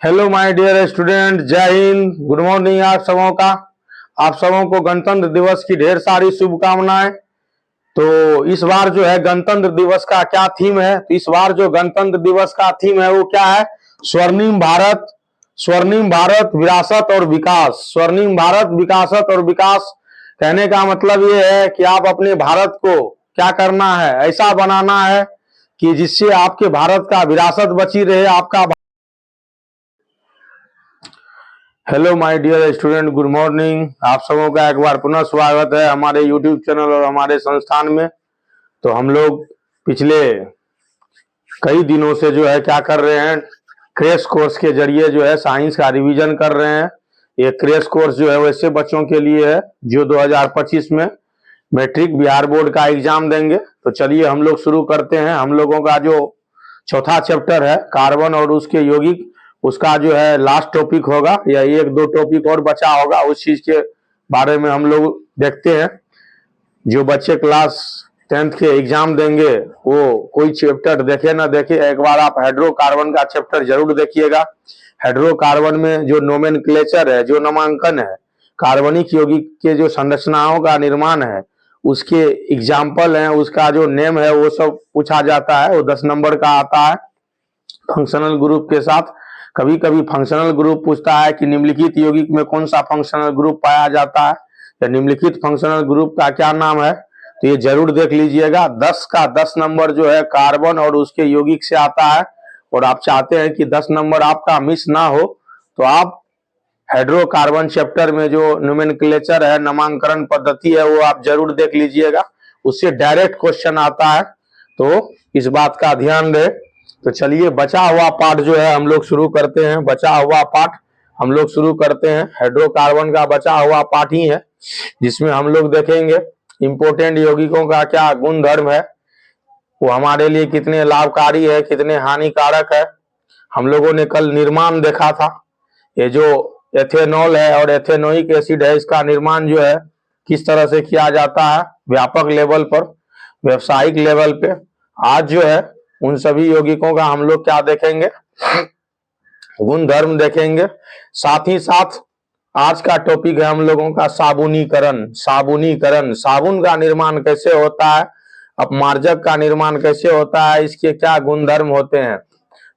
Hello my dear student, जय Hind, good morning आप सबों को गणतंत्र दिवस की ढेर सारी शुभकामनाएं। तो इस बार जो है गणतंत्र दिवस का क्या थीम है? तो इस बार जो गणतंत्र दिवस का थीम है वो क्या है? स्वर्णिम भारत, स्वर्णिम भारत विरासत और विकास। स्वर्णिम भारत विकासत और विकास कहने का मतलब ये है कि आप अपने भारत को क्या करना है, ऐसा बनाना है कि जिससे आपके भारत का विरासत बची रहे, आपका। Hello my dear student, good morning. आप सबों का एक बार पुनः स्वागत है हमारे यूट्यूब चैनल और हमारे संस्थान में। तो हम लोग पिछले कई दिनों से जो है क्या कर रहे हैं, क्रैश कोर्स के जरिए जो है साइंस का रिवीजन कर रहे हैं। ये क्रैश कोर्स जो है वैसे बच्चों के लिए है जो 2025 में मैट्रिक बिहार बोर्ड का एग्जाम देंगे। तो चलिए हम लोग शुरू करते हैं। हम लोगों का जो चौथा चैप्टर है कार्बन और उसके यौगिक, उसका जो है लास्ट टॉपिक होगा या एक दो टॉपिक और बचा होगा, उस चीज के बारे में हम लोग देखते हैं। जो बच्चे क्लास 10th के एग्जाम देंगे वो कोई चैप्टर देखे ना देखे, एक बार आप हाइड्रोकार्बन का चैप्टर जरूर देखिएगा। हाइड्रोकार्बन में जो नोमेनक्लेचर है, जो नामांकन है, कार्बनिक यौगिक के जो संरचनाओं का निर्माण है, उसके एग्जाम्पल हैं, उसका जो नेम है वो सब पूछा जाता है। वो 10 नंबर का आता है फंक्शनल ग्रुप के साथ। कभी कभी फंक्शनल ग्रुप पूछता है कि निम्नलिखित यौगिक में कौन सा फंक्शनल ग्रुप पाया जाता है या निम्नलिखित फंक्शनल ग्रुप का क्या नाम है। तो ये जरूर देख लीजिएगा। 10 का 10 नंबर जो है कार्बन और उसके यौगिक से आता है। और आप चाहते हैं कि 10 नंबर आपका मिस ना हो तो आप हाइड्रोकार्बन चैप्टर में जो नोमेनक्लेचर है, नामांकन पद्धति है, वो आप जरूर देख लीजिएगा। उससे डायरेक्ट क्वेश्चन आता है, तो इस बात का ध्यान दें। तो चलिए बचा हुआ पार्ट जो है हम लोग शुरू करते हैं। बचा हुआ पार्ट हम लोग शुरू करते हैं। हाइड्रोकार्बन का बचा हुआ पार्ट ही है जिसमें हम लोग देखेंगे इंपोर्टेंट यौगिकों का क्या गुण धर्म है, वो हमारे लिए कितने लाभकारी है, कितने हानिकारक है। हम लोगों ने कल निर्माण देखा था। ये जो एथेनॉल है और एथेनोइक एसिड है, इसका निर्माण जो है किस तरह से किया जाता है व्यापक लेवल पर, व्यवसायिक लेवल पे। आज जो है उन सभी यौगिकों का हम लोग क्या देखेंगे, गुण धर्म देखेंगे। साथ ही साथ आज का टॉपिक है हम लोगों का साबुनीकरण। साबुनीकरण, साबुन का निर्माण कैसे होता है, अपमार्जक का निर्माण कैसे होता है, इसके क्या गुण धर्म होते हैं।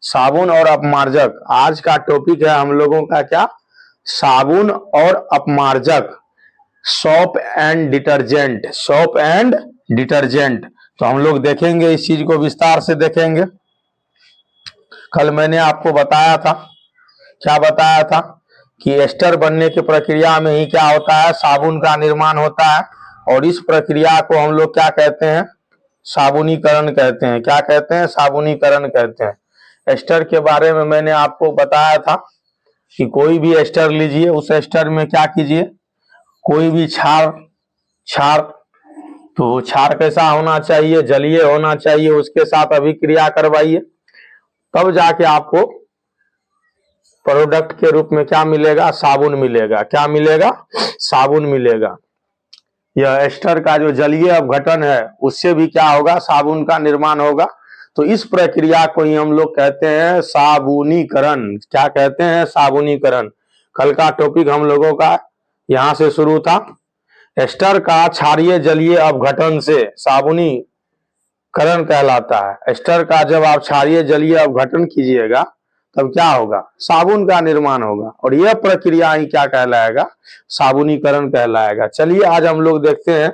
साबुन और अपमार्जक आज का टॉपिक है हम लोगों का क्या, साबुन और अपमार्जक, soap and detergent, soap and detergent. तो हम लोग देखेंगे, इस चीज को विस्तार से देखेंगे। कल मैंने आपको बताया था, क्या बताया था कि एस्टर बनने की प्रक्रिया में ही क्या होता है, साबुन का निर्माण होता है। और इस प्रक्रिया को हम लोग क्या कहते हैं, साबुनीकरण कहते हैं। क्या कहते हैं, साबुनीकरण कहते हैं। एस्टर के बारे में मैंने आपको बताया था कि कोई भी एस्टर लीजिए, उस एस्टर में क्या कीजिए, कोई भी क्षार, क्षार, तो क्षार कैसा होना चाहिए, जलीय होना चाहिए, उसके साथ अभिक्रिया करवाइए, तब जाके आपको प्रोडक्ट के रूप में क्या मिलेगा, साबुन मिलेगा। क्या मिलेगा, साबुन मिलेगा। यह एस्टर का जो जलीय अपघटन है उससे भी क्या होगा, साबुन का निर्माण होगा। तो इस प्रक्रिया को ही हम लोग कहते हैं साबुनीकरण। क्या कहते हैं, साबुनीकरण। कल का टॉपिक हम लोगों का यहां से शुरू था। एस्टर का क्षारीय जलीय अपघटन से साबुनीकरण कहलाता है। एस्टर का जब आप क्षारीय जलीय अपघटन कीजिएगा तब क्या होगा, साबुन का निर्माण होगा। और यह प्रक्रिया ही क्या कहलाएगा, साबुनीकरण कहलाएगा। चलिए आज हम लोग देखते हैं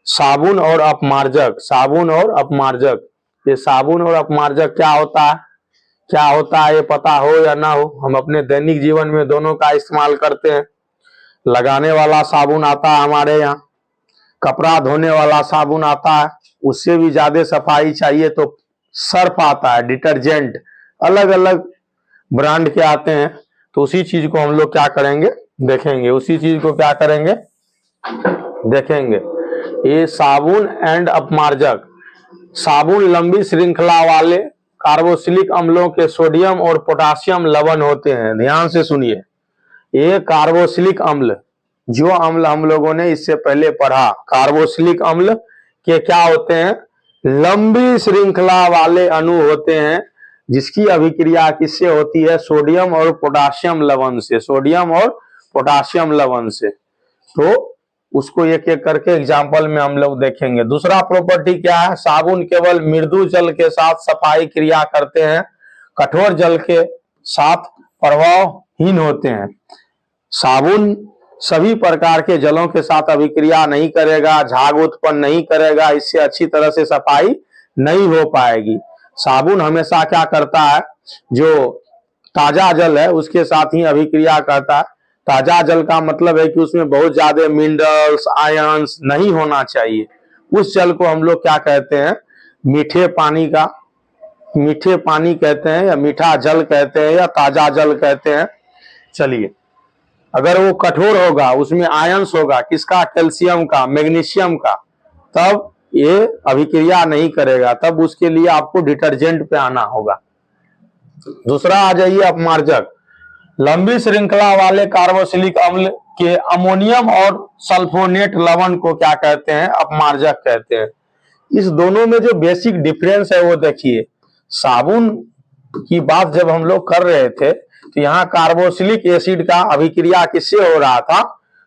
साबुन और अपमार्जक। साबुन और अपमार्जक, ये साबुन और अपमार्जक क्या होता है, क्या होता है, ये पता हो या ना हो, हम अपने दैनिक जीवन में दोनों का इस्तेमाल करते हैं। लगाने वाला साबुन आता है हमारे यहाँ, कपड़ा धोने वाला साबुन आता है, उससे भी ज्यादा सफाई चाहिए तो सर्फ आता है, डिटर्जेंट अलग अलग ब्रांड के आते हैं। तो उसी चीज को हम लोग क्या करेंगे, देखेंगे। उसी चीज को क्या करेंगे, देखेंगे। ये साबुन एंड अपमार्जक। साबुन लंबी श्रृंखला वाले कार्बोक्सिलिक अम्लों के सोडियम और पोटासियम लवण होते हैं। ध्यान से सुनिए, ये कार्बोक्सिलिक अम्ल, जो अम्ल हम लोगों ने इससे पहले पढ़ा, कार्बोक्सिलिक अम्ल के क्या होते हैं, लंबी श्रृंखला वाले अणु होते हैं जिसकी अभिक्रिया किससे होती है, सोडियम और पोटासियम लवण से, सोडियम और पोटासियम लवण से। तो उसको एक एक करके एग्जाम्पल में हम लोग देखेंगे। दूसरा प्रॉपर्टी क्या है, साबुन केवल मृदु जल के साथ सफाई क्रिया करते हैं, कठोर जल के साथ प्रभावहीन होते हैं। साबुन सभी प्रकार के जलों के साथ अभिक्रिया नहीं करेगा, झाग उत्पन्न नहीं करेगा, इससे अच्छी तरह से सफाई नहीं हो पाएगी। साबुन हमेशा क्या करता है, जो ताजा जल है उसके साथ ही अभिक्रिया करता है। ताजा जल का मतलब है कि उसमें बहुत ज्यादा मिनरल्स, आयंस नहीं होना चाहिए। उस जल को हम लोग क्या कहते हैं, मीठे पानी कहते हैं, या मीठा जल कहते हैं, या ताजा जल कहते हैं। चलिए, अगर वो कठोर होगा, उसमें आयंस होगा, किसका, कैल्शियम का, मैग्नीशियम का, तब ये अभिक्रिया नहीं करेगा, तब उसके लिए आपको डिटर्जेंट पे आना होगा। दूसरा आ जाइए अपमार्जक। लंबी श्रृंखला वाले कार्बोक्सिलिक अम्ल के अमोनियम और सल्फोनेट लवण को क्या कहते हैं, अपमार्जक कहते हैं। इस दोनों में जो बेसिक डिफरेंस है वो देखिए। साबुन की बात जब हम लोग कर रहे थे तो यहाँ कार्बोक्सिलिक एसिड का अभिक्रिया किससे हो रहा था,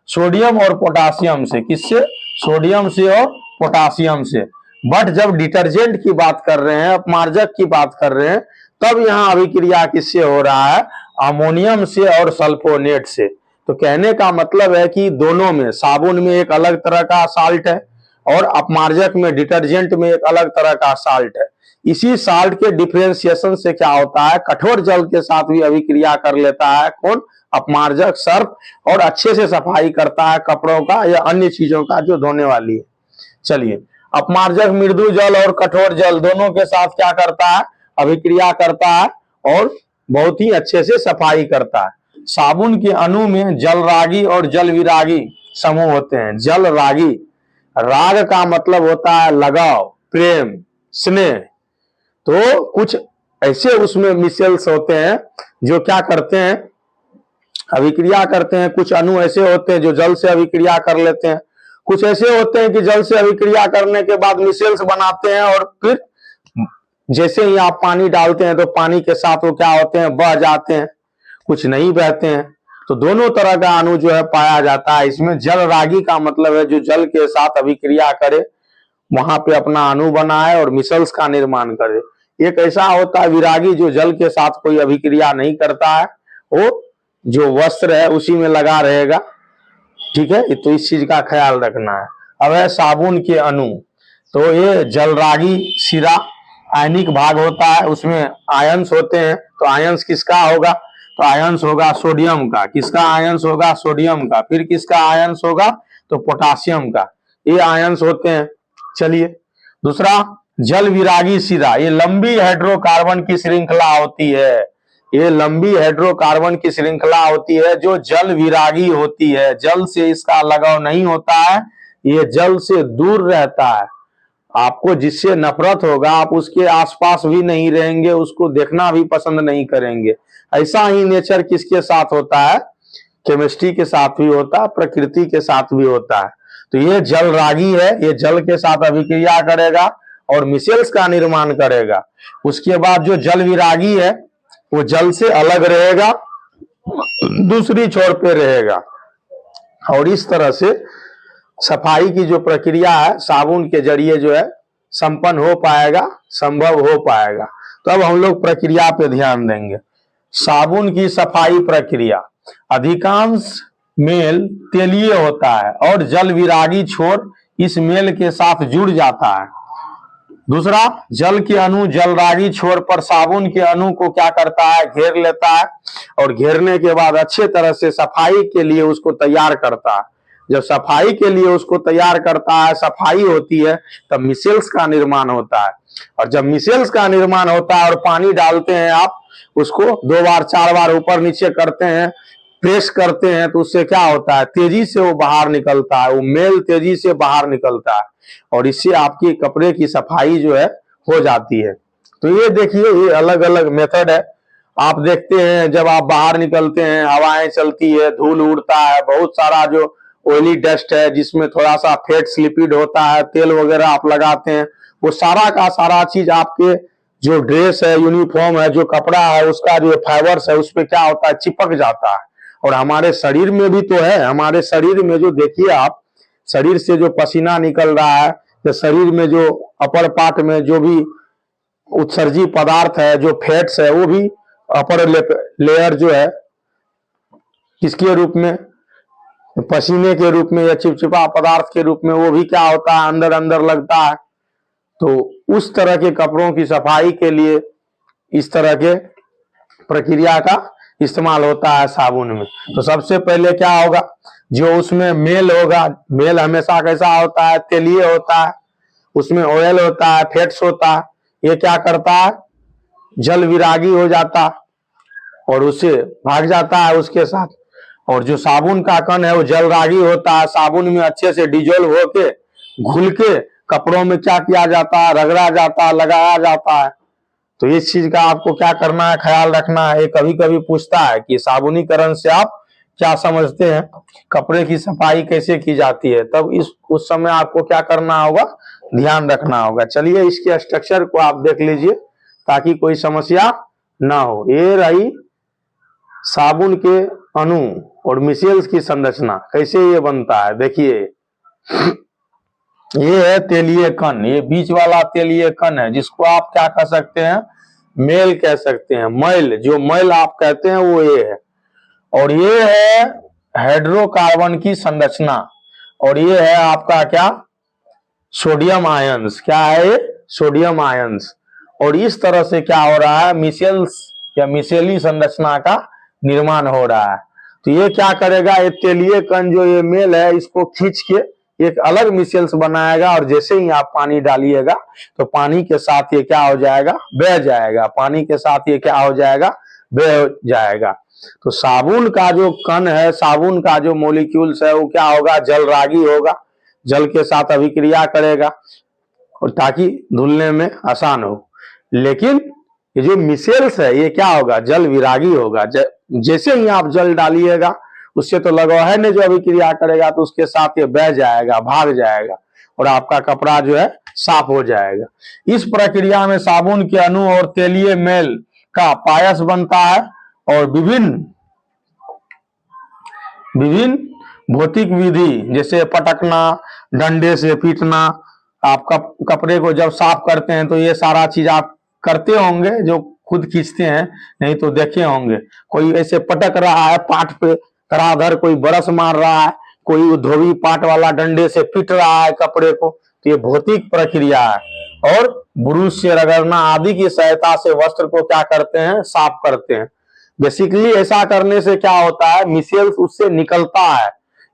सोडियम और पोटासियम से। किससे, सोडियम से और पोटासियम से। बट जब डिटर्जेंट की बात कर रहे हैं, अपमार्जक की बात कर रहे हैं, तब यहाँ अभिक्रिया किससे हो रहा है, अमोनियम से और सल्फोनेट से। तो कहने का मतलब है कि दोनों में, साबुन में एक अलग तरह का साल्ट है और अपमार्जक में, डिटर्जेंट में एक अलग तरह का साल्ट है। इसी साल्ट के डिफरेंशिएशन से क्या होता है, कठोर जल के साथ भी अभिक्रिया कर लेता है कौन, अपमार्जक, सर्फ, और अच्छे से सफाई करता है कपड़ों का या अन्य चीजों का जो धोने वाली है। चलिए, अपमार्जक मृदु जल और कठोर जल दोनों के साथ क्या करता है, अभिक्रिया करता है और बहुत ही अच्छे से सफाई करता है। साबुन के अणु में जलरागी और जल विरागी समूह होते हैं। जल रागी, राग का मतलब होता है लगाव, प्रेम, स्नेह। तो कुछ ऐसे उसमें मिसेल्स होते हैं जो क्या करते हैं, अभिक्रिया करते हैं। कुछ अणु ऐसे होते हैं जो जल से अभिक्रिया कर लेते हैं। कुछ ऐसे होते हैं कि जल से अभिक्रिया करने के बाद मिसेल्स बनाते हैं और फिर जैसे ही आप पानी डालते हैं तो पानी के साथ वो क्या होते हैं, बह जाते हैं, कुछ नहीं बहते हैं। तो दोनों तरह का अणु जो है पाया जाता है इसमें। जल रागी का मतलब है जो जल के साथ अभिक्रिया करे, वहां पे अपना अणु बनाए और मिसल्स का निर्माण करे। एक ऐसा होता है विरागी जो जल के साथ कोई अभिक्रिया नहीं करता है, वो जो वस्त्र है उसी में लगा रहेगा। ठीक है, तो इस चीज का ख्याल रखना है। अब है साबुन के अणु। तो ये जलरागी शिरा आयनिक भाग होता है, उसमें आयंस होते हैं। तो आयंस किसका होगा, तो आयंस होगा सोडियम का। किसका आयंस होगा, सोडियम का। फिर किसका आयंस होगा, तो पोटासियम का। ये आयंस होते हैं। चलिए, दूसरा जल विरागी शिरा, ये लंबी हाइड्रोकार्बन की श्रृंखला होती है। ये लंबी हाइड्रोकार्बन की श्रृंखला होती है जो जल विरागी होती है। जल से इसका लगाव नहीं होता है, ये जल से दूर रहता है। आपको जिससे नफरत होगा आप उसके आसपास भी नहीं रहेंगे, उसको देखना भी पसंद नहीं करेंगे। ऐसा ही नेचर किसके साथ होता है, केमिस्ट्री के साथ भी होता है, प्रकृति के साथ भी होता है। तो ये जल रागी है, ये जल के साथ अभिक्रिया करेगा और मिसेल्स का निर्माण करेगा। उसके बाद जो जल विरागी है वो जल से अलग रहेगा, दूसरी छोर पे रहेगा। और इस तरह से सफाई की जो प्रक्रिया है साबुन के जरिए जो है संपन्न हो पाएगा, संभव हो पाएगा। तो अब हम लोग प्रक्रिया पे ध्यान देंगे। साबुन की सफाई प्रक्रिया, अधिकांश मेल तेलीय होता है और जल विरागी छोर इस मेल के साथ जुड़ जाता है। दूसरा, जल के अणु जलरागी छोर पर साबुन के अणु को क्या करता है, घेर लेता है और घेरने के बाद अच्छे तरह से सफाई के लिए उसको तैयार करता है। जब सफाई के लिए उसको तैयार करता है, सफाई होती है, तब मिसेल्स का निर्माण होता है। और जब मिसेल्स का निर्माण होता है और पानी डालते हैं आप, उसको 2 बार 4 बार ऊपर नीचे करते हैं, प्रेस करते हैं, तो उससे क्या होता है, तेजी से वो बाहर निकलता है, वो मेल तेजी से बाहर निकलता है और इससे आपकी कपड़े की सफाई जो है हो जाती है। तो ये देखिए, ये अलग अलग मेथड है। आप देखते हैं जब आप बाहर निकलते हैं, हवाएं चलती है, धूल उड़ता है, बहुत सारा जो ऑयली डस्ट है जिसमें थोड़ा सा फैट लिपिड होता है, तेल वगैरह आप लगाते हैं, वो सारा का सारा चीज आपके जो ड्रेस है, यूनिफॉर्म है, जो कपड़ा है, उसका जो फाइबर्स है उस पे क्या होता है, चिपक जाता है। और हमारे शरीर में भी तो है, हमारे शरीर में जो देखिए आप, शरीर से जो पसीना निकल रहा है, तो शरीर में जो अपर पार्ट में जो भी उत्सर्जी पदार्थ है, जो फैट्स है, वो भी अपर लेयर जो है किसके रूप में, पसीने के रूप में या चिपचिपा पदार्थ के रूप में, वो भी क्या होता है, अंदर अंदर लगता है। तो उस तरह के कपड़ों की सफाई के लिए इस तरह के प्रक्रिया का इस्तेमाल होता है साबुन में। तो सबसे पहले क्या होगा, जो उसमें मेल होगा, मेल हमेशा कैसा होता है, तेलीय होता है, उसमें ऑयल होता है, फैट्स होता है, ये क्या करता है, जल विरागी हो जाता और उससे भाग जाता है उसके साथ। और जो साबुन का कण है वो जल रागी होता है, साबुन में अच्छे से डिजोल्व होके घुल के कपड़ों में क्या किया जाता है, रगड़ा जाता है, लगाया जाता है। तो इस चीज का आपको क्या करना है, ख्याल रखना है। कभी कभी पूछता है कि साबुनीकरण से आप क्या समझते हैं, कपड़े की सफाई कैसे की जाती है, तब उस समय आपको क्या करना होगा, ध्यान रखना होगा। चलिए इसके स्ट्रक्चर को आप देख लीजिए ताकि कोई समस्या ना हो। ये रही साबुन के अणु और मिसेल्स की संरचना, कैसे ये बनता है देखिए। ये है तेलीय कण, ये बीच वाला तेलीय कण है जिसको आप क्या कह सकते हैं, मेल कह सकते हैं। मैल, जो मैल आप कहते हैं वो ये है। और ये है हाइड्रोकार्बन की संरचना, और ये है आपका क्या, सोडियम आयंस। क्या है ये, सोडियम आयंस। और इस तरह से क्या हो रहा है, मिसेल्स या मिसेली संरचना का निर्माण हो रहा है। तो ये क्या करेगा, ये तेलीय कण जो ये मेल है इसको खींच के एक अलग मिसेल्स बनाएगा, और जैसे ही आप पानी डालिएगा तो पानी के साथ ये क्या हो जाएगा, बह जाएगा। पानी के साथ ये क्या हो जाएगा, बह जाएगा। तो साबुन का जो कण है, साबुन का जो मॉलिक्यूल्स है वो क्या होगा, जल रागी होगा, जल के साथ अभिक्रिया करेगा और ताकि धुलने में आसान हो। लेकिन ये जो मिसेल्स है ये क्या होगा, जल विरागी होगा। जैसे ही आप जल डालिएगा उससे तो लगा है नहीं, जो अभिक्रिया करेगा तो उसके साथ ये बह जाएगा, भाग जाएगा और आपका कपड़ा जो है साफ हो जाएगा। इस प्रक्रिया में साबुन के अणु और तेलीय मेल का पायस बनता है और विभिन्न भौतिक विधि जैसे पटकना, डंडे से पीटना, आप कपड़े को जब साफ करते हैं तो ये सारा चीज आप करते होंगे, जो खुद खींचते हैं, नहीं तो देखे होंगे। कोई ऐसे पटक रहा है पाट पे धराधर, कोई बरस मार रहा है, कोई धोबी पाट वाला डंडे से पीट रहा है कपड़े को। तो ये भौतिक प्रक्रिया है। और ब्रूश से रगड़ना आदि की सहायता से वस्त्र को क्या करते हैं, साफ करते हैं। बेसिकली ऐसा करने से क्या होता है, मिसेल्स उससे निकलता है,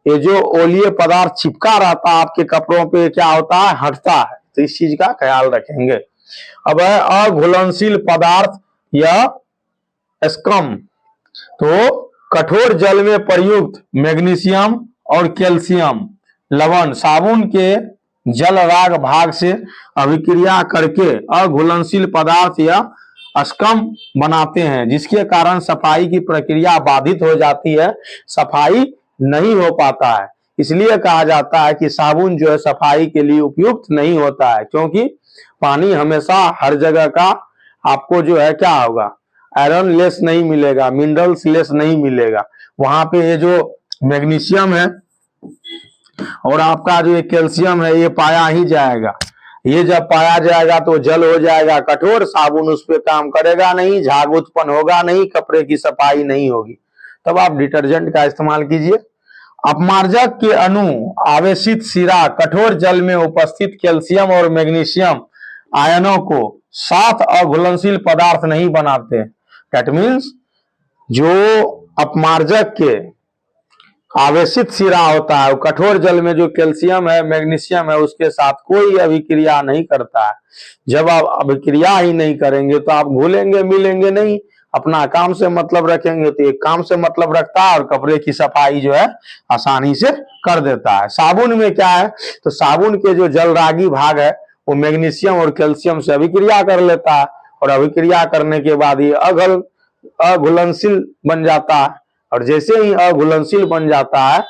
ये जो ओलीय पदार्थ चिपका रहता है आपके कपड़ों पे क्या होता है, हटता है। तो इस चीज का ख्याल रखेंगे। अब है अघुलनशील पदार्थ या स्कम। तो कठोर जल में प्रयुक्त मैग्नीशियम और कैल्शियम लवण साबुन के जल राग भाग से अभिक्रिया करके अघुलनशील पदार्थ या स्कम बनाते हैं, जिसके कारण सफाई की प्रक्रिया बाधित हो जाती है, सफाई नहीं हो पाता है। इसलिए कहा जाता है कि साबुन जो है सफाई के लिए उपयुक्त नहीं होता है, क्योंकि पानी हमेशा हर जगह का आपको जो है क्या होगा, आयरन लेस नहीं मिलेगा, मिनरल्स लेस नहीं मिलेगा। वहां पे ये जो मैग्नीशियम है और आपका जो ये कैल्शियम है ये पाया ही जाएगा। ये जब पाया जाएगा तो जल हो जाएगा कठोर, साबुन उस पर काम करेगा नहीं, झाग उत्पन्न होगा नहीं, कपड़े की सफाई नहीं होगी। तब आप डिटर्जेंट का इस्तेमाल कीजिए। अपमार्जक के अणु आवेशित सिरा कठोर जल में उपस्थित कैल्शियम और मैग्नीशियम आयनों को साथ अघुलनशील पदार्थ नहीं बनाते। दैट मीन्स जो अपमार्जक के आवेशित सिरा होता है, कठोर जल में जो कैल्शियम है, मैग्नीशियम है, उसके साथ कोई अभिक्रिया नहीं करता है। जब आप अभिक्रिया ही नहीं करेंगे तो आप घुलेंगे मिलेंगे नहीं, अपना काम से मतलब रखेंगे। तो एक काम से मतलब रखता है और कपड़े की सफाई जो है आसानी से कर देता है। साबुन में क्या है, तो साबुन के जो जलरागी भाग है वो मैग्नीशियम और कैल्शियम से अभिक्रिया कर लेता है, और अभिक्रिया करने के बाद ये अघुलनशील बन जाता है। और जैसे ही अघुलनशील बन जाता है,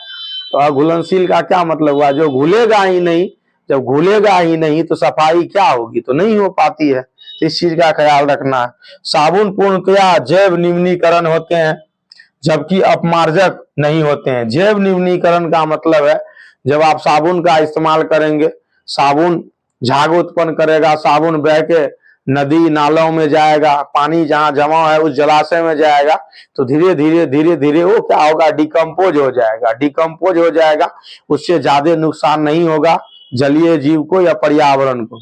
तो अघुलनशील का क्या मतलब हुआ, जो घुलेगा ही नहीं। जब घुलेगा ही नहीं तो सफाई क्या होगी, तो नहीं हो पाती है। इस चीज का ख्याल रखना है। साबुन पूर्णतया जैव निम्नीकरण होते हैं, जबकि अपमार्जक नहीं होते हैं। जैव निम्नीकरण का मतलब है जब आप साबुन का इस्तेमाल करेंगे, साबुन झाग उत्पन्न करेगा, साबुन बह के नदी नालों में जाएगा, पानी जहां जमा है उस जलाशय में जाएगा, तो धीरे धीरे वो क्या होगा, डिकम्पोज हो जाएगा। डिकम्पोज हो जाएगा, उससे ज्यादा नुकसान नहीं होगा जलीय जीव को या पर्यावरण को।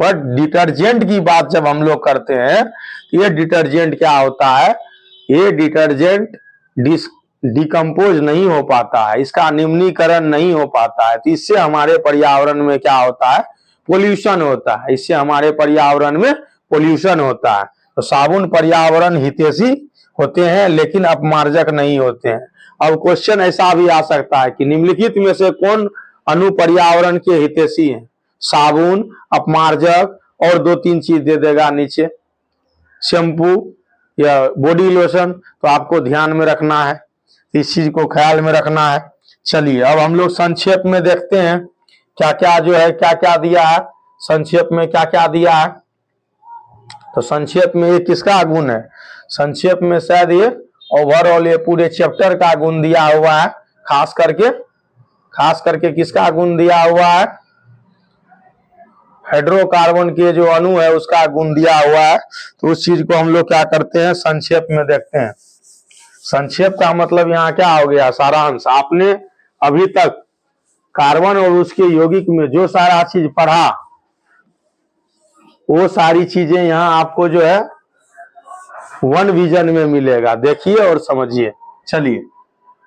पर डिटर्जेंट की बात जब हम लोग करते हैं, ये डिटर्जेंट क्या होता है, ये डिटर्जेंट डिकम्पोज नहीं हो पाता है, इसका निम्नीकरण नहीं हो पाता है, तो इससे हमारे पर्यावरण में क्या होता है, पोल्यूशन होता है। इससे हमारे पर्यावरण में पोल्यूशन होता है। तो साबुन पर्यावरण हितैषी होते हैं लेकिन अपमार्जक नहीं होते हैं। अब क्वेश्चन ऐसा भी आ सकता है कि निम्नलिखित में से कौन अणु पर्यावरण के हितैषी है? साबुन, अपमार्जक और 2-3 चीज दे देगा नीचे, शैम्पू या बॉडी लोशन। तो आपको ध्यान में रखना है, इस चीज को ख्याल में रखना है। चलिए अब हम लोग संक्षेप में देखते हैं क्या क्या जो है, क्या क्या दिया है, संक्षेप में क्या क्या दिया है। तो संक्षेप में ये किसका गुण है? संक्षेप में शायद ये ओवरऑल ये पूरे चैप्टर का गुण दिया हुआ है। खास करके किसका गुण दिया हुआ है? हाइड्रोकार्बन के जो अणु है उसका गुण दिया हुआ है। तो उस चीज को हम लोग क्या करते हैं, संक्षेप में देखते हैं। संक्षेप का मतलब यहाँ क्या हो गया, सारांश। आपने अभी तक कार्बन और उसके यौगिक में जो सारा चीज पढ़ा, वो सारी चीजें यहाँ आपको जो है वन विजन में मिलेगा। देखिए और समझिए। चलिए,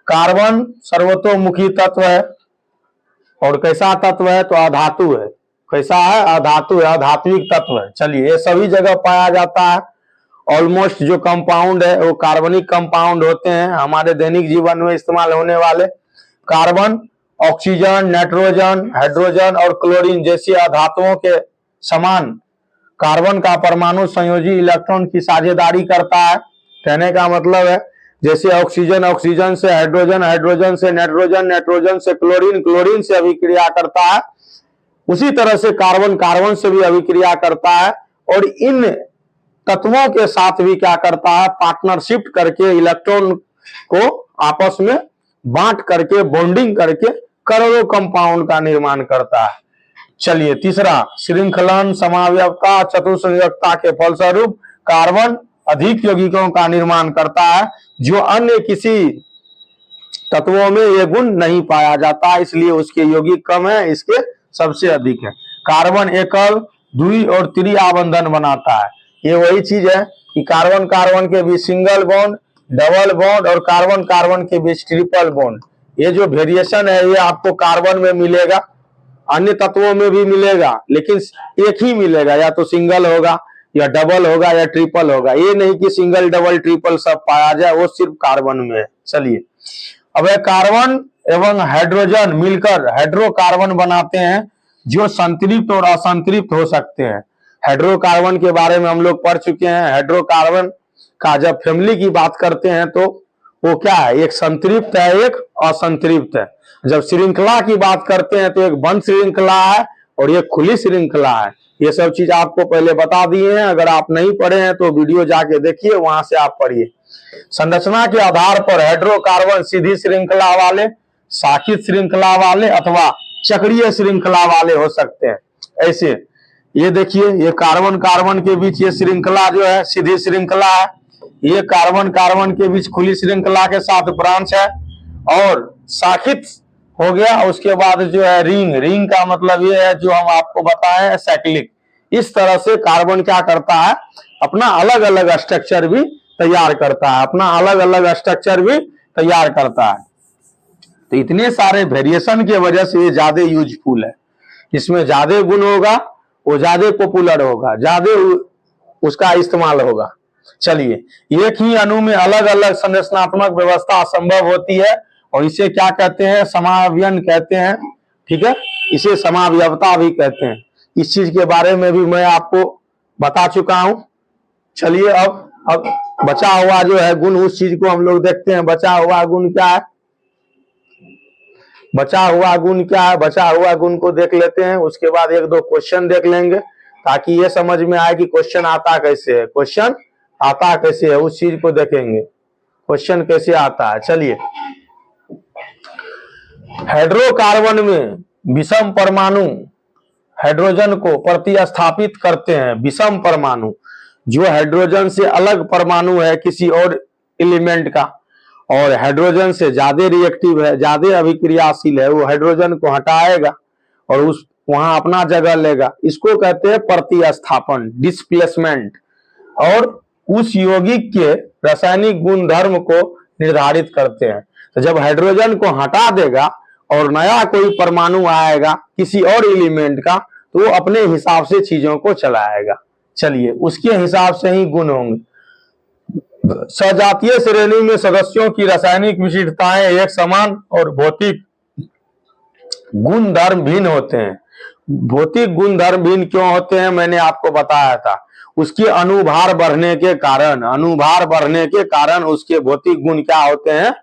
कार्बन सर्वतोमुखी तत्व है और कैसा तत्व है? तो अधातु है। कैसा है? अधातु है, अधात्विक तत्व है। चलिए, ये सभी जगह पाया जाता है। ऑलमोस्ट जो कंपाउंड है वो कार्बनिक कंपाउंड होते हैं, हमारे दैनिक जीवन में इस्तेमाल होने वाले। कार्बन ऑक्सीजन, नाइट्रोजन, हाइड्रोजन और क्लोरीन जैसी अधातुओं के समान कार्बन का परमाणु संयोजी इलेक्ट्रॉन की साझेदारी करता है। कहने का मतलब है जैसे ऑक्सीजन ऑक्सीजन से, हाइड्रोजन हाइड्रोजन से, नाइट्रोजन नाइट्रोजन से, क्लोरीन क्लोरीन से अभिक्रिया करता है, उसी तरह से कार्बन कार्बन से भी अभिक्रिया करता है। और इन तत्वों के साथ भी क्या करता है, पार्टनरशिप करके इलेक्ट्रॉन को आपस में बांट करके, बॉन्डिंग करके करोड़ों कंपाउंड का निर्माण करता है। चलिए, तीसरा, श्रृंखलन समावयवता चतुसंयोजकता के फलस्वरूप कार्बन अधिक यौगिकों का निर्माण करता है, जो अन्य किसी तत्वों में ये गुण नहीं पाया जाता, इसलिए उसके यौगिक कम है, इसके सबसे अधिक है। कार्बन एकल, द्वि और त्रि आबंधन बनाता है। ये वही चीज है कि कार्बन कार्बन के बीच सिंगल बॉन्ड, डबल बॉन्ड और कार्बन कार्बन के बीच ट्रिपल बॉन्ड। ये जो वेरिएशन है ये आपको कार्बन में मिलेगा, अन्य तत्वों में भी मिलेगा, लेकिन एक ही मिलेगा, या तो सिंगल होगा या डबल होगा या ट्रिपल होगा। ये नहीं कि सिंगल डबल ट्रिपल सब पाया जाए, वो सिर्फ कार्बन में है। चलिए, अब कार्बन एवं हाइड्रोजन मिलकर हाइड्रोकार्बन बनाते हैं, जो संतृप्त और असंतृप्त हो सकते हैं। हाइड्रोकार्बन के बारे में हम लोग पढ़ चुके हैं। हाइड्रोकार्बन का जब फैमिली की बात करते हैं तो वो क्या है, एक संतृप्त है, एक असंतृप्त है। जब श्रृंखला की बात करते हैं तो एक बंद श्रृंखला है और एक खुली श्रृंखला है। ये सब चीज आपको पहले बता दिए हैं, अगर आप नहीं पढ़े हैं तो वीडियो जाके देखिए, वहां से आप पढ़िए। संरचना के आधार पर हाइड्रोकार्बन सीधी श्रृंखला वाले, शाखित श्रृंखला वाले अथवा चक्रीय श्रृंखला वाले हो सकते हैं। ऐसे ये देखिए, ये कार्बन कार्बन के बीच ये श्रृंखला जो है सीधी श्रृंखला है, ये कार्बन कार्बन के बीच खुली श्रृंखला के साथ ब्रांच है, और शाखित हो गया। उसके बाद जो है रिंग, रिंग का मतलब ये है जो हम आपको बताए साइक्लिक। इस तरह से कार्बन क्या करता है, अपना अलग अलग स्ट्रक्चर भी तैयार करता है, अपना अलग अलग स्ट्रक्चर भी तैयार करता है। तो इतने सारे वेरिएशन की वजह से ये ज्यादा यूजफुल है। इसमें ज्यादा गुण होगा, वो ज्यादा पॉपुलर होगा, ज्यादा उसका इस्तेमाल होगा। चलिए, एक ही अणु में अलग अलग संरचनात्मक व्यवस्था संभव होती है और इसे क्या कहते हैं, समावयन कहते हैं। ठीक है, इसे समावयवता भी कहते हैं। इस चीज के बारे में भी मैं आपको बता चुका हूं। चलिए, अब बचा हुआ जो है गुण, उस चीज को हम लोग देखते हैं। बचा हुआ गुण क्या है, बचा हुआ गुण क्या है, बचा हुआ गुण को देख लेते हैं। उसके बाद एक दो क्वेश्चन देख लेंगे, ताकि ये समझ में आए कि क्वेश्चन आता कैसे है, क्वेश्चन आता कैसे है, उस चीज को देखेंगे क्वेश्चन कैसे आता है। चलिए, हाइड्रोकार्बन में विषम परमाणु हाइड्रोजन को प्रतिस्थापित करते हैं। विषम परमाणु जो हाइड्रोजन से अलग परमाणु है किसी और एलिमेंट का और हाइड्रोजन से ज्यादा रिएक्टिव है, ज्यादा अभिक्रियाशील है, वो हाइड्रोजन को हटाएगा और उस वहां अपना जगह लेगा। इसको कहते हैं प्रतिस्थापन, डिस्प्लेसमेंट। और उस यौगिक के रासायनिक गुणधर्म को निर्धारित करते हैं। तो जब हाइड्रोजन को हटा देगा और नया कोई परमाणु आएगा किसी और एलिमेंट का, तो वो अपने हिसाब से चीजों को चलाएगा। चलिए, उसके हिसाब से ही गुण होंगे। सजातीय श्रेणी में सदस्यों की रासायनिक विशिष्टताएं एक समान और भौतिक गुणधर्म भिन्न होते हैं। भौतिक गुणधर्म भिन्न क्यों होते हैं, मैंने आपको बताया था। उसके अनुभार बढ़ने के कारण उसके भौतिक गुण क्या होते हैं,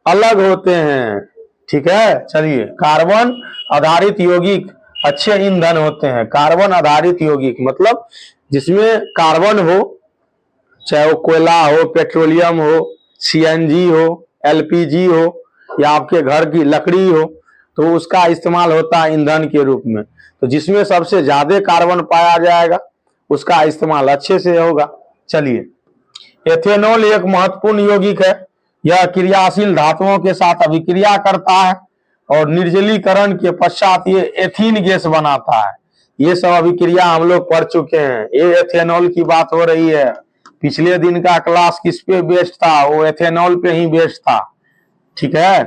अलग होते हैं। ठीक है, चलिए, कार्बन आधारित यौगिक अच्छे ईंधन होते हैं। कार्बन आधारित यौगिक मतलब जिसमें कार्बन हो, चाहे वो कोयला हो, पेट्रोलियम हो, सीएनजी हो, एलपीजी हो या आपके घर की लकड़ी हो, तो उसका इस्तेमाल होता है ईंधन के रूप में। तो जिसमें सबसे ज्यादा कार्बन पाया जाएगा उसका इस्तेमाल अच्छे से होगा। चलिए, एथेनॉल एक महत्वपूर्ण यौगिक है। यह क्रियाशील धातुओं के साथ अभिक्रिया करता है और निर्जलीकरण के पश्चात ये एथीन गैस बनाता है। ये सब अभिक्रिया हम लोग पढ़ चुके हैं। ये एथेनॉल की बात हो रही है। पिछले दिन का क्लास किस पे बेस्ड था, वो एथेनॉल पे ही बेस्ड था। ठीक है,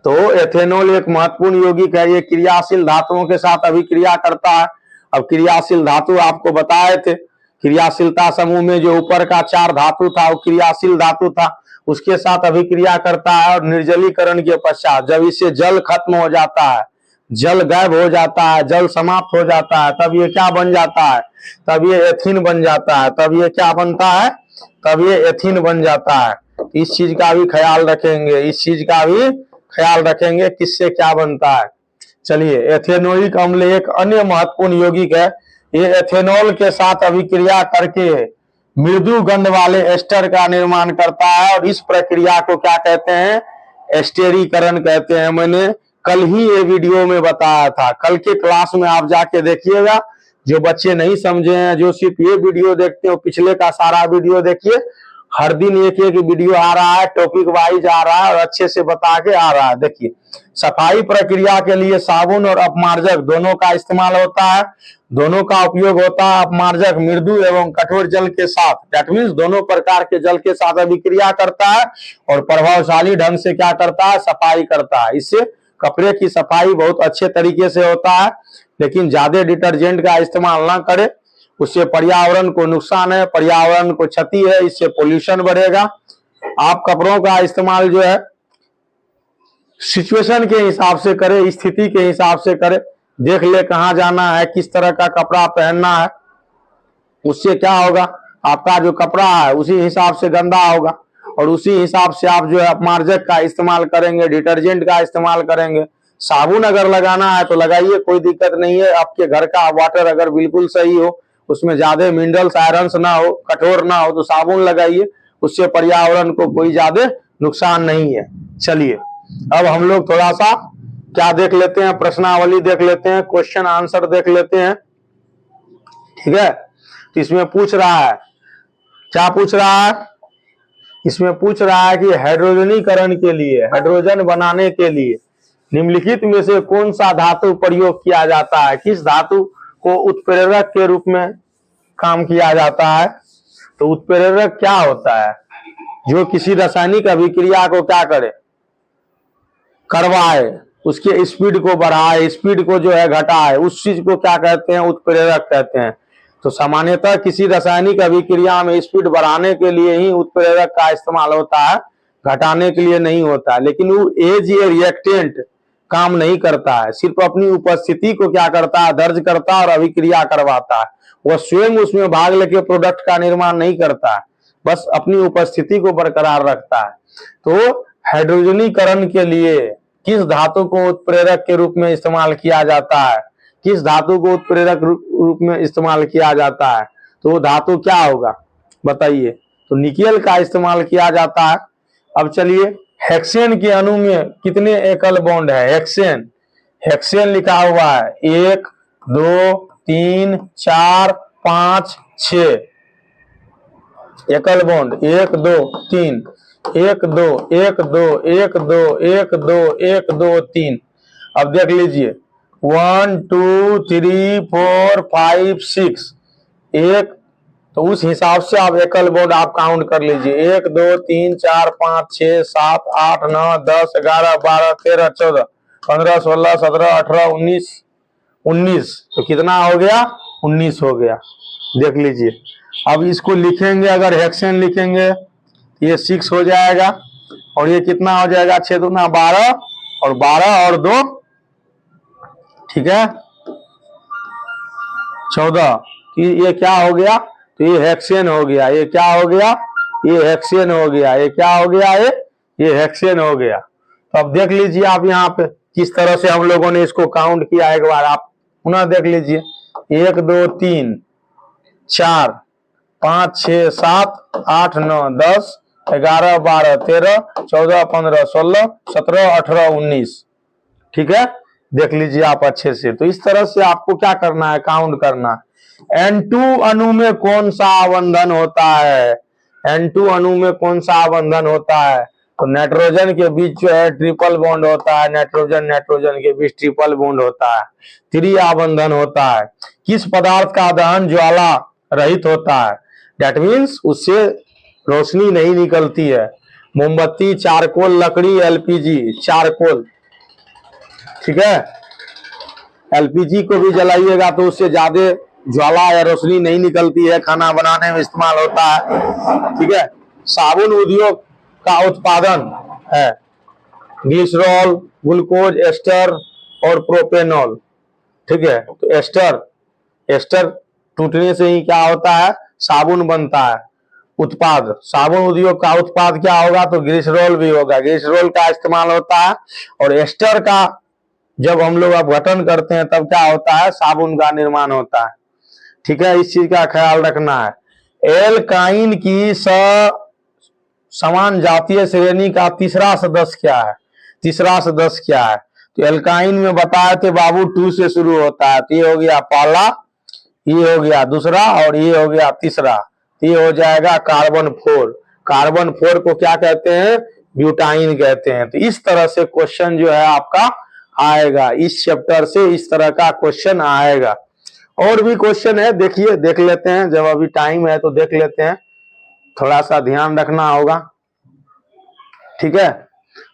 तो एथेनॉल एक महत्वपूर्ण यौगिक है। ये क्रियाशील धातुओं के साथ अभिक्रिया करता है। अब क्रियाशील धातु आपको बताए थे, क्रियाशीलता समूह में जो ऊपर का 4 धातु था वो क्रियाशील धातु था, उसके साथ अभिक्रिया करता है और निर्जलीकरण के पश्चात जब इससे जल खत्म हो जाता है, जल गायब हो जाता है, जल समाप्त हो जाता है, तब ये क्या बन जाता है, तब ये एथीन बन जाता है। तब ये क्या बनता है, तब ये एथीन बन जाता है। इस चीज का भी ख्याल रखेंगे, इस चीज का भी ख्याल रखेंगे किससे क्या बनता है। चलिए, एथेनोइक अम्ल एक अन्य महत्वपूर्ण यौगिक है। ये एथेनॉल के साथ अभिक्रिया करके मृदु गंध वाले एस्टर का निर्माण करता है और इस प्रक्रिया को क्या कहते हैं, एस्टेरीकरण कहते हैं। मैंने कल ही ये वीडियो में बताया था, कल के क्लास में आप जाके देखिएगा। जो बच्चे नहीं समझे हैं, जो सिर्फ ये वीडियो देखते हो, पिछले का सारा वीडियो देखिए। हर दिन एक एक वीडियो आ रहा है, टॉपिक वाइज आ रहा है और अच्छे से बता के आ रहा है। देखिए, सफाई प्रक्रिया के लिए साबुन और अपमार्जक दोनों का इस्तेमाल होता है। दोनों का उपयोग होता है। अपमार्जक मृदु एवं कठोर जल के साथ, दैट मीन्स दोनों प्रकार के जल के साथ अभिक्रिया करता है और प्रभावशाली ढंग से क्या करता है, सफाई करता है। इससे कपड़े की सफाई बहुत अच्छे तरीके से होता है। लेकिन ज्यादा डिटर्जेंट का इस्तेमाल ना करें, उससे पर्यावरण को नुकसान है, पर्यावरण को क्षति है, इससे पोल्यूशन बढ़ेगा। आप कपड़ों का इस्तेमाल जो है सिचुएशन के हिसाब से करें, स्थिति के हिसाब से करें। देख ले कहाँ जाना है, किस तरह का कपड़ा पहनना है, उससे क्या होगा, आपका जो कपड़ा है उसी हिसाब से गंदा होगा और उसी हिसाब से आप जो है अपमार्जक का इस्तेमाल करेंगे, डिटर्जेंट का इस्तेमाल करेंगे। साबुन अगर लगाना है तो लगाइए, कोई दिक्कत नहीं है। आपके घर का वाटर अगर बिल्कुल सही हो, उसमें ज्यादा मिनरल्स आयरन्स ना हो, कठोर ना हो, तो साबुन लगाइए, उससे पर्यावरण को कोई ज्यादा नुकसान नहीं है। चलिए, अब हम लोग थोड़ा सा क्या देख लेते हैं, प्रश्नावली देख लेते हैं, क्वेश्चन आंसर देख लेते हैं। ठीक है, तो इसमें पूछ रहा है, क्या पूछ रहा है, इसमें पूछ रहा है कि हाइड्रोजनीकरण के लिए, हाइड्रोजन बनाने के लिए निम्नलिखित में से कौन सा धातु प्रयोग किया जाता है, किस धातु को उत्प्रेरक के रूप में काम किया जाता है। तो उत्प्रेरक क्या होता है, जो किसी रासायनिक अभिक्रिया को क्या करे, करवाए, उसके स्पीड को बढ़ाए, स्पीड को जो है घटाए, उस चीज को क्या कहते हैं, उत्प्रेरक कहते हैं। तो सामान्यतः किसी रासायनिक अभिक्रिया में स्पीड बढ़ाने के लिए ही उत्प्रेरक का इस्तेमाल होता है, घटाने के लिए नहीं होता है। लेकिन वो एज ए रिएक्टेंट काम नहीं करता है, सिर्फ अपनी उपस्थिति को क्या करता है, दर्ज करता है और अभिक्रिया करवाता है। वह स्वयं उसमें भाग लेके प्रोडक्ट का निर्माण नहीं करता है, बस अपनी उपस्थिति को बरकरार रखता है। तो हाइड्रोजनीकरण के लिए किस धातु को उत्प्रेरक के रूप में इस्तेमाल किया जाता है, किस धातु को उत्प्रेरक रूप में इस्तेमाल किया जाता है, तो वो धातु क्या होगा बताइए। तो निकेल का इस्तेमाल किया जाता है। अब चलिए, हेक्सेन के अणु में कितने एकल बॉन्ड है। हेक्सेन, हेक्सेन लिखा हुआ है 1 2 3 4 5 6 एकल बॉन्ड 1 2 3 1 2 1 2 1 2 1 2 1 2 3। अब देख लीजिए 1 2 3 4 5 6 एक, तो उस हिसाब से आप एकल बॉन्ड आप काउंट कर लीजिए 1 2 3 4 5 6 7 8 9 10 11 12 13 14 15 16 17 18 19। तो कितना हो गया 19 हो गया। देख लीजिए, अब इसको लिखेंगे, अगर हेक्सेन लिखेंगे ये 6 हो जाएगा और ये कितना हो जाएगा 6 दूना 12 और 12 और 2 ठीक है 14। ये क्या हो गया, तो ये हेक्सेन हो गया। ये क्या हो गया, ये हेक्सेन हो गया। ये क्या हो गया, ये हेक्सेन हो गया। तो अब देख लीजिए आप यहाँ पे किस तरह से हम लोगों ने इसको काउंट किया। एक बार आप पुनः देख लीजिए 1 2 3 4 5 6 7 8 9 10 11 12 13 14 15 16 17 18 19 ठीक है। देख लीजिए आप अच्छे से। तो इस तरह से आपको क्या करना है, काउंट करना है। N2 अणु में कौन सा आबंधन होता है, N2 अणु में कौन सा आबंधन होता है, तो नाइट्रोजन के बीच जो है ट्रिपल बॉन्ड होता है। नाइट्रोजन नाइट्रोजन के बीच ट्रिपल बॉन्ड होता है, त्रिआबंधन होता है। किस पदार्थ का दहन ज्वाला रहित होता है, दैट मीन्स उससे रोशनी नहीं निकलती है। मोमबत्ती, चारकोल, लकड़ी, एलपीजी। चारकोल ठीक है, एलपीजी को भी जलाइएगा तो उससे ज्यादा ज्वाला या रोशनी नहीं निकलती है, खाना बनाने में इस्तेमाल होता है। ठीक है, साबुन उद्योग का उत्पादन है ग्लिसरॉल, ग्लूकोज, एस्टर और प्रोपेनॉल। ठीक है, तो एस्टर टूटने से ही क्या होता है, साबुन बनता है। उत्पाद, साबुन उद्योग का उत्पाद क्या होगा, तो ग्लिसरॉल भी होगा, ग्लिसरॉल का इस्तेमाल होता है। और एस्टर का जब हम लोग अपघटन करते हैं तब क्या होता है, साबुन का निर्माण होता है। ठीक है, इस चीज का ख्याल रखना है। एल्काइन की समान जातीय श्रेणी का तीसरा सदस्य क्या है, तीसरा सदस्य क्या है, तो एल्काइन में बताए थे बाबू 2 से शुरू होता है। तो ये हो गया पहला, ये हो गया दूसरा और ये हो गया तीसरा। ये हो जाएगा कार्बन 4। कार्बन 4 को क्या कहते हैं, ब्यूटाइन कहते हैं। तो इस तरह से क्वेश्चन जो है आपका आएगा, इस चैप्टर से इस तरह का क्वेश्चन आएगा। और भी क्वेश्चन है, देखिए देख लेते हैं, जब अभी टाइम है तो देख लेते हैं, थोड़ा सा ध्यान रखना होगा। ठीक है,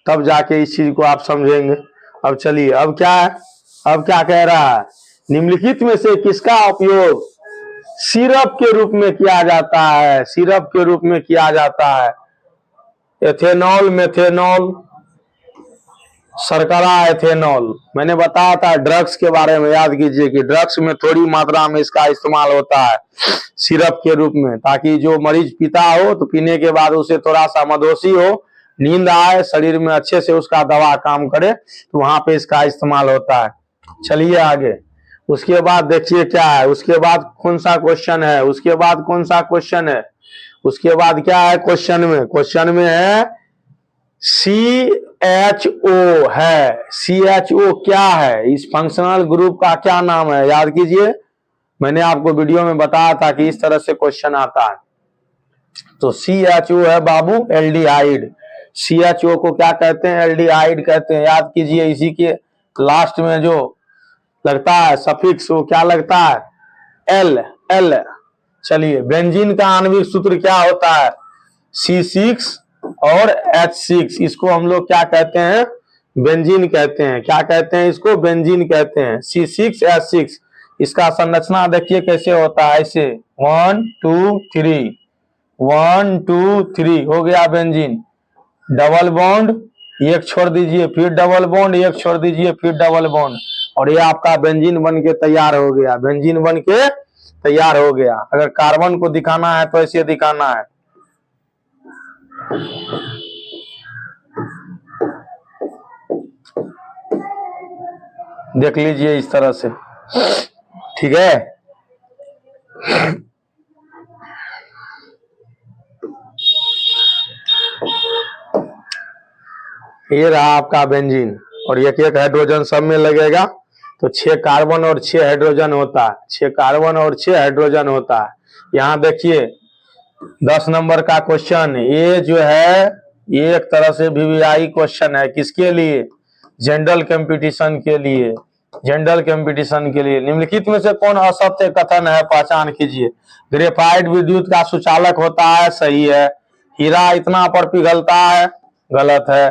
तब जाके इस चीज को आप समझेंगे। अब चलिए, अब क्या है, अब क्या कह रहा है, निम्नलिखित में से किसका उपयोग सिरप के रूप में किया जाता है, सिरप के रूप में किया जाता है। एथेनॉल, मेथेनॉल, शर्करा, एथेनॉल। मैंने बताया था ड्रग्स के बारे में, याद कीजिए कि ड्रग्स में थोड़ी मात्रा में इसका इस्तेमाल होता है सिरप के रूप में, ताकि जो मरीज पीता हो तो पीने के बाद उसे थोड़ा सा मदोशी हो, नींद आए, शरीर में अच्छे से उसका दवा काम करे, तो वहां पे इसका इस्तेमाल होता है। चलिए आगे, उसके बाद देखिए क्या है, उसके बाद कौन सा क्वेश्चन है, उसके बाद कौन सा क्वेश्चन है, उसके बाद क्या है क्वेश्चन में, क्वेश्चन में है CHO है। CHO क्या है, इस फंक्शनल ग्रुप का क्या नाम है, याद कीजिए। मैंने आपको वीडियो में बताया था कि इस तरह से क्वेश्चन आता है। तो CHO है बाबू एल्डिहाइड। CHO को क्या कहते हैं, एल्डिहाइड कहते हैं। याद कीजिए, इसी के लास्ट में जो लगता है सफिक्स, वो क्या लगता है, एल। चलिए, बेंजीन का आणविक सूत्र क्या होता है, C6 और H6। इसको हम लोग क्या कहते हैं, बेंजीन कहते हैं। क्या कहते हैं इसको, बेंजीन कहते हैं। C6H6। इसका संरचना देखिए कैसे होता है, ऐसे 1 2 3 1 2 3 हो गया बेंजीन। डबल बॉन्ड, एक छोड़ दीजिए फिर डबल बॉन्ड, एक छोड़ दीजिए फिर डबल बॉन्ड, और ये आपका बेंजीन बन के तैयार हो गया, बेंजीन बन के तैयार हो गया। अगर कार्बन को दिखाना है तो ऐसे दिखाना है। देख लीजिए इस तरह से। ठीक है। ये रहा आपका बेंजीन, और एक एक हाइड्रोजन सब में लगेगा तो 6 कार्बन और 6 हाइड्रोजन होता है, 6 कार्बन और 6 हाइड्रोजन होता है। यहाँ देखिए 10 नंबर का क्वेश्चन, ये जो है ये एक तरह से वीवीआई क्वेश्चन है। किसके लिए? जनरल कंपटीशन के लिए। जनरल कंपटीशन के लिए निम्नलिखित में से कौन असत्य कथन है, पहचान कीजिए। ग्रेफाइट विद्युत का सुचालक होता है, सही है। हीरा इतना पर पिघलता है, गलत है।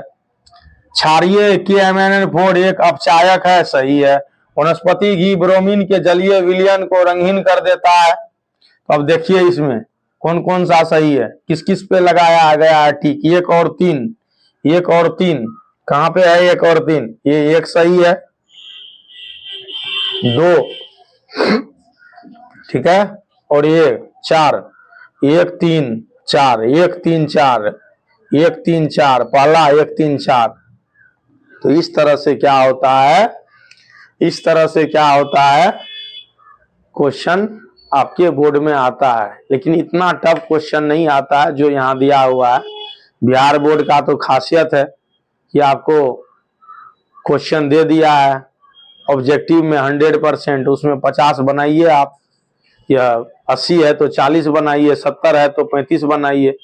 क्षारीय KMnO4 एक अपचायक है, सही है। वनस्पति घी ब्रोमीन के जलीय विलयन को रंगहीन कर देता है। तो अब देखिए इसमें कौन कौन सा सही है, किस किस पे लगाया गया है टिक। 1 और 3, 1 और 3 कहाँ पे है? 1 और 3, ये 1 सही है, 2 ठीक है, और ये 4, 1 3 4, 1 3 4, 1 3 4, पहला 1 3 4। तो इस तरह से क्या होता है, इस तरह से क्या होता है, क्वेश्चन आपके बोर्ड में आता है। लेकिन इतना टफ क्वेश्चन नहीं आता है जो यहाँ दिया हुआ है। बिहार बोर्ड का तो खासियत है कि आपको क्वेश्चन दे दिया है ऑब्जेक्टिव में 100%, उसमें 50 बनाइए आप, या 80 है तो 40 बनाइए, 70 है तो 35 बनाइए।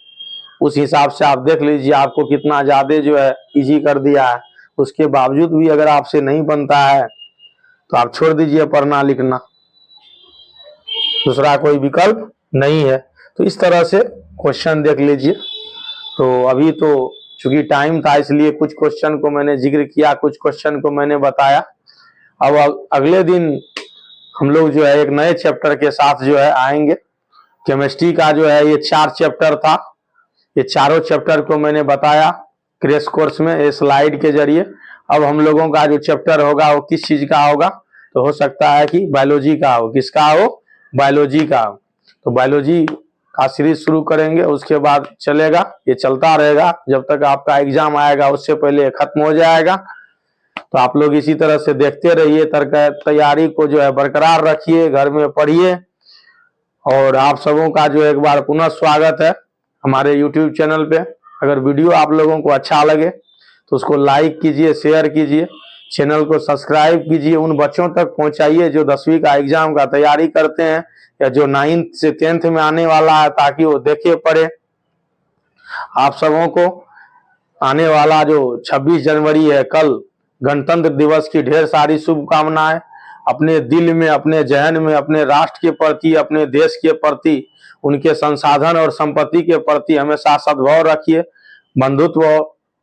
उस हिसाब से आप देख लीजिए आपको कितना ज्यादा जो है इजी कर दिया है। उसके बावजूद भी अगर आपसे नहीं बनता है तो आप छोड़ दीजिए पढ़ना लिखना, दूसरा कोई विकल्प नहीं है। तो इस तरह से क्वेश्चन देख लीजिए। तो अभी तो चूंकि टाइम था इसलिए कुछ क्वेश्चन को मैंने जिक्र किया, कुछ क्वेश्चन को मैंने बताया। अब अगले दिन हम लोग जो है एक नए चैप्टर के साथ जो है आएंगे। केमिस्ट्री का जो है ये 4 चैप्टर था, ये चारों चैप्टर को मैंने बताया क्रैश कोर्स में ये स्लाइड के जरिए। अब हम लोगों का जो चैप्टर होगा वो किस चीज का होगा, तो हो सकता है कि बायोलॉजी का हो। किसका हो? बायोलॉजी का। तो बायोलॉजी का सीरीज शुरू करेंगे, उसके बाद चलेगा, ये चलता रहेगा जब तक आपका एग्जाम आएगा, उससे पहले खत्म हो जाएगा। तो आप लोग इसी तरह से देखते रहिए, तैयारी को जो है बरकरार रखिए, घर में पढ़िए। और आप सबों का जो एक बार पुनः स्वागत है हमारे YouTube चैनल पे। अगर वीडियो आप लोगों को अच्छा लगे तो उसको लाइक कीजिए, शेयर कीजिए, चैनल को सब्सक्राइब कीजिए, उन बच्चों तक पहुंचाइए जो 10वीं का एग्जाम का तैयारी करते हैं या जो 9th से 10th में आने वाला है, ताकि वो देखे पढ़े। आप सबों को आने वाला जो 26 जनवरी है कल, गणतंत्र दिवस की ढेर सारी शुभकामनाएं। अपने दिल में, अपने जहन में अपने राष्ट्र के प्रति, अपने देश के प्रति, उनके संसाधन और संपत्ति के प्रति हमेशा सद्भाव रखिए, बंधुत्व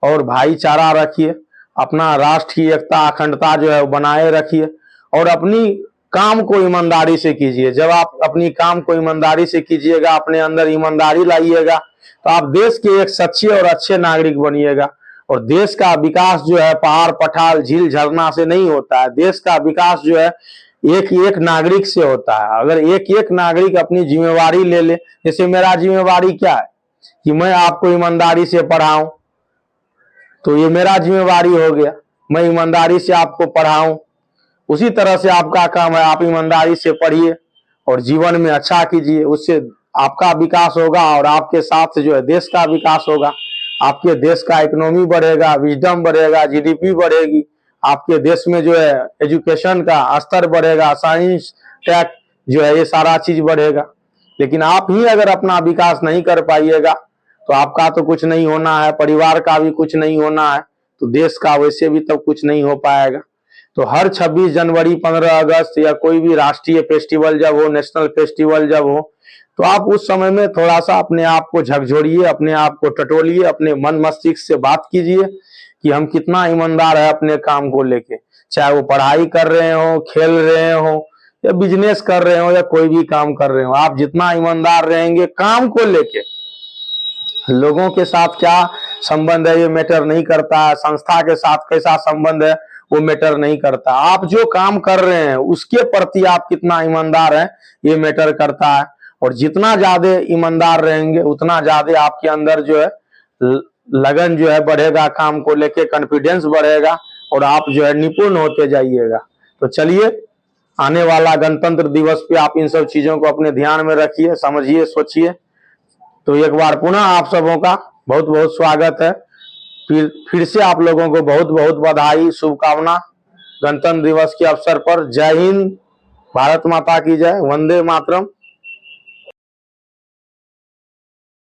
और भाईचारा रखिए, अपना राष्ट्र की एकता अखंडता जो है वो बनाए रखिए, और अपनी काम को ईमानदारी से कीजिए। जब आप अपनी काम को ईमानदारी से कीजिएगा, अपने अंदर ईमानदारी लाइएगा, तो आप देश के एक सच्चे और अच्छे नागरिक बनिएगा। और देश का विकास जो है पहाड़ पठार झील झरना से नहीं होता है, देश का विकास जो है एक एक नागरिक से होता है। अगर एक एक नागरिक अपनी जिम्मेवारी ले ले, जैसे मेरा जिम्मेवारी क्या है कि मैं आपको ईमानदारी से पढ़ाऊं, तो ये मेरा जिम्मेवारी हो गया, मैं ईमानदारी से आपको पढ़ाऊं। उसी तरह से आपका काम है, आप ईमानदारी से पढ़िए और जीवन में अच्छा कीजिए, उससे आपका विकास होगा और आपके साथ जो है देश का विकास होगा। आपके देश का इकोनॉमी बढ़ेगा, विजडम बढ़ेगा, GDP बढ़ेगी, आपके देश में जो है एजुकेशन का स्तर बढ़ेगा, साइंस टेक जो है ये सारा चीज बढ़ेगा। लेकिन आप ही अगर अपना विकास नहीं कर पाइएगा तो आपका तो कुछ नहीं होना है, परिवार का भी कुछ नहीं होना है, तो देश का वैसे भी तब कुछ नहीं हो पाएगा। तो हर 26 जनवरी, 15 अगस्त या कोई भी राष्ट्रीय फेस्टिवल जब हो, नेशनल फेस्टिवल जब हो, तो आप उस समय में थोड़ा सा अपने आप को झकझोरिए, अपने आप को टटोलिए, अपने मन मस्तिष्क से बात कीजिए कि हम कितना ईमानदार है अपने काम को लेके। चाहे वो पढ़ाई कर रहे हो, खेल रहे हो, या बिजनेस कर रहे हो, या कोई भी काम कर रहे हो, आप जितना ईमानदार रहेंगे काम को लेके, लोगों के साथ क्या संबंध है ये मैटर नहीं करता है, संस्था के साथ कैसा संबंध है वो मैटर नहीं करता। आप जो काम कर रहे हैं उसके प्रति आप कितना ईमानदार हैं ये मैटर करता है। और जितना ज्यादा ईमानदार रहेंगे उतना ज्यादा आपके अंदर जो है लगन जो है बढ़ेगा, काम को लेके कॉन्फिडेंस बढ़ेगा और आप जो है निपुण होते जाइएगा। तो चलिए आने वाला गणतंत्र दिवस पे आप इन सब चीजों को अपने ध्यान में रखिए, समझिए, सोचिए। तो एक बार पुनः आप सबों का बहुत बहुत स्वागत है। फिर से आप लोगों को बहुत बहुत बधाई, शुभकामना गणतंत्र दिवस के अवसर पर। जय हिंद, भारत माता की जय, वंदे मातरम।